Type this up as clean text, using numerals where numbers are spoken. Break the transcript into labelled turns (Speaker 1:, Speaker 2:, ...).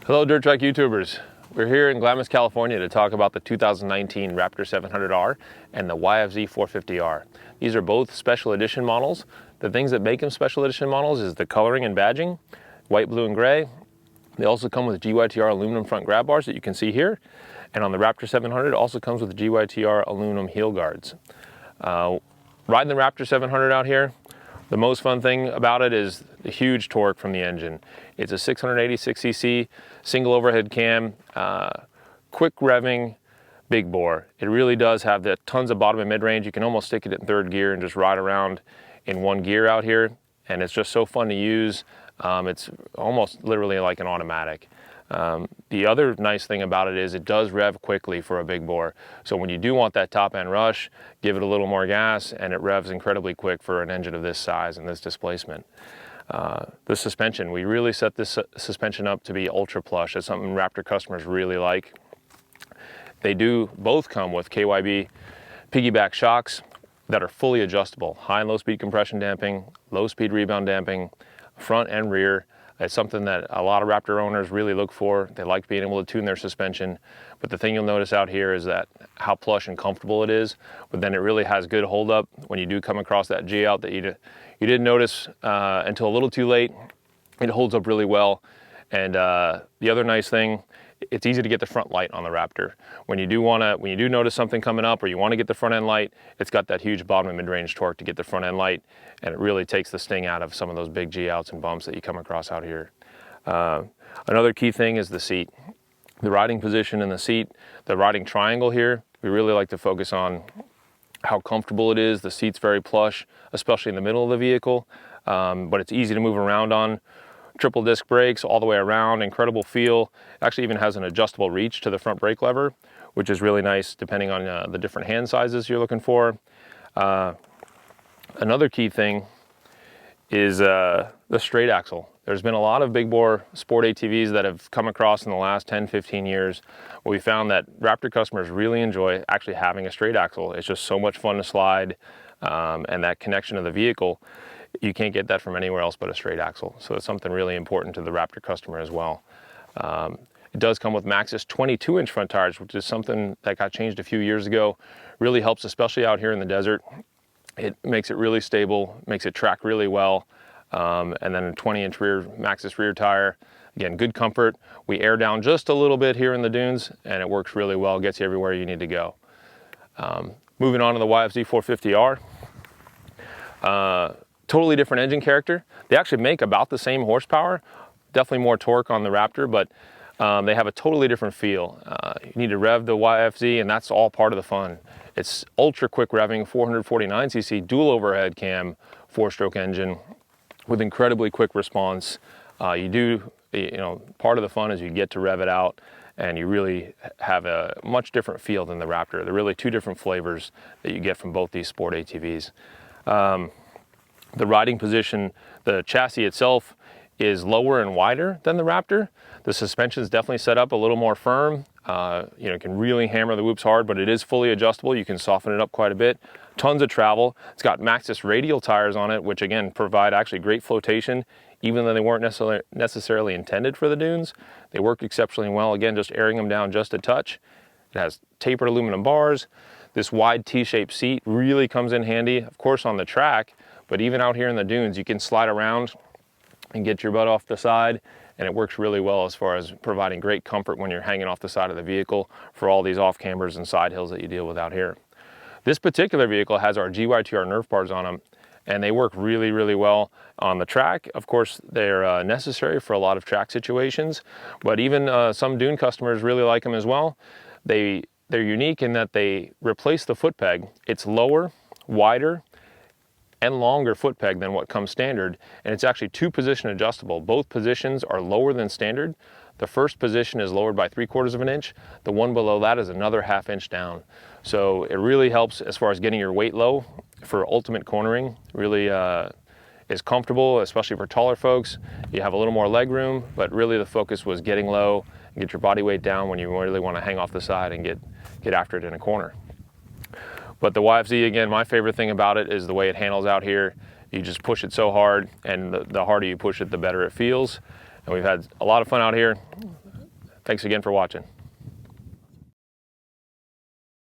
Speaker 1: Hello dirt track YouTubers. We're here in Glamis, California to talk about the 2019 Raptor 700R and the YFZ450R. These are both special edition models. The things that make them special edition models is the coloring and badging, white, blue, and gray. They also come with GYTR aluminum front grab bars that you can see here. And on the Raptor 700, it also comes with GYTR aluminum heel guards. Riding the Raptor 700 out here, the most fun thing about it is the huge torque from the engine. It's a 686cc single overhead cam, quick revving, big bore. It really does have tons of bottom and mid range. You can almost stick it in third gear and just ride around in one gear out here. And it's just so fun to use. It's almost literally like an automatic. The other nice thing about it is it does rev quickly for a big bore. So when you do want that top end rush, give it a little more gas and it revs incredibly quick for an engine of this size and this displacement. The suspension, we really set this suspension up to be ultra plush. It's something Raptor customers really like. They do both come with KYB piggyback shocks that are fully adjustable. High and low speed compression damping, low speed rebound damping, front and rear. It's something that a lot of Raptor owners really look for. They like being able to tune their suspension. But the thing you'll notice out here is that how plush and comfortable it is, but then it really has good hold up when you do come across that G out that you didn't notice until a little too late. It holds up really well. And the other nice thing, it's easy to get the front light on the Raptor. When you do notice something coming up or you want to get the front end light, it's got that huge bottom and mid-range torque to get the front end light, and it really takes the sting out of some of those big G outs and bumps that you come across out here. Another key thing is the seat. The riding position in the seat, the riding triangle here, we really like to focus on how comfortable it is. The seat's very plush, especially in the middle of the vehicle, but it's easy to move around on. Triple disc brakes all the way around, incredible feel. Actually even has an adjustable reach to the front brake lever, which is really nice depending on the different hand sizes you're looking for. Another key thing is the straight axle. There's been a lot of big bore sport ATVs that have come across in the last 10-15 years. We found that Raptor customers really enjoy actually having a straight axle. It's just so much fun to slide, and that connection to the vehicle, you can't get that from anywhere else but a straight axle. So it's something really important to the Raptor customer as well. It does come with Maxxis 22-inch front tires, which is something that got changed a few years ago. Really helps, especially out here in the desert. It makes it really stable, makes it track really well. And then a 20-inch Maxxis rear tire. Again, good comfort. We air down just a little bit here in the dunes, and it works really well, gets you everywhere you need to go. Moving on to the YFZ450R. Totally different engine character. They actually make about the same horsepower, definitely more torque on the Raptor, but they have a totally different feel. You need to rev the YFZ, and that's all part of the fun. It's ultra quick revving, 449cc dual overhead cam, 4-stroke engine with incredibly quick response. Part of the fun is you get to rev it out, and you really have a much different feel than the Raptor. They're really two different flavors that you get from both these sport ATVs. The riding position, the chassis itself is lower and wider than the Raptor. The suspension is definitely set up a little more firm. You can really hammer the whoops hard, but it is fully adjustable. You can soften it up quite a bit. Tons of travel. It's got Maxxis radial tires on it, which again provide actually great flotation, even though they weren't necessarily intended for the dunes. They work exceptionally well. Again, just airing them down just a touch. It has tapered aluminum bars. This wide T-shaped seat really comes in handy, of course, on the track. But even out here in the dunes, you can slide around and get your butt off the side, and it works really well as far as providing great comfort when you're hanging off the side of the vehicle for all these off cambers and side hills that you deal with out here. This particular vehicle has our GYTR Nerf bars on them, and they work really, really well on the track. Of course, they're necessary for a lot of track situations, but even some dune customers really like them as well. They're unique in that they replace the foot peg. It's lower, wider, and longer foot peg than what comes standard, and it's actually 2-position adjustable. Both positions are lower than standard. The first position is lowered by 3/4 of an inch. The one below that is another 1/2 inch down. So it really helps as far as getting your weight low for ultimate cornering. Really is comfortable, especially for taller folks. You have a little more leg room, but really the focus was getting low and get your body weight down when you really want to hang off the side and get after it in a corner. But the YFZ, again, my favorite thing about it is the way it handles out here. You just push it so hard, and the harder you push it, the better it feels. And we've had a lot of fun out here. Thanks again for watching.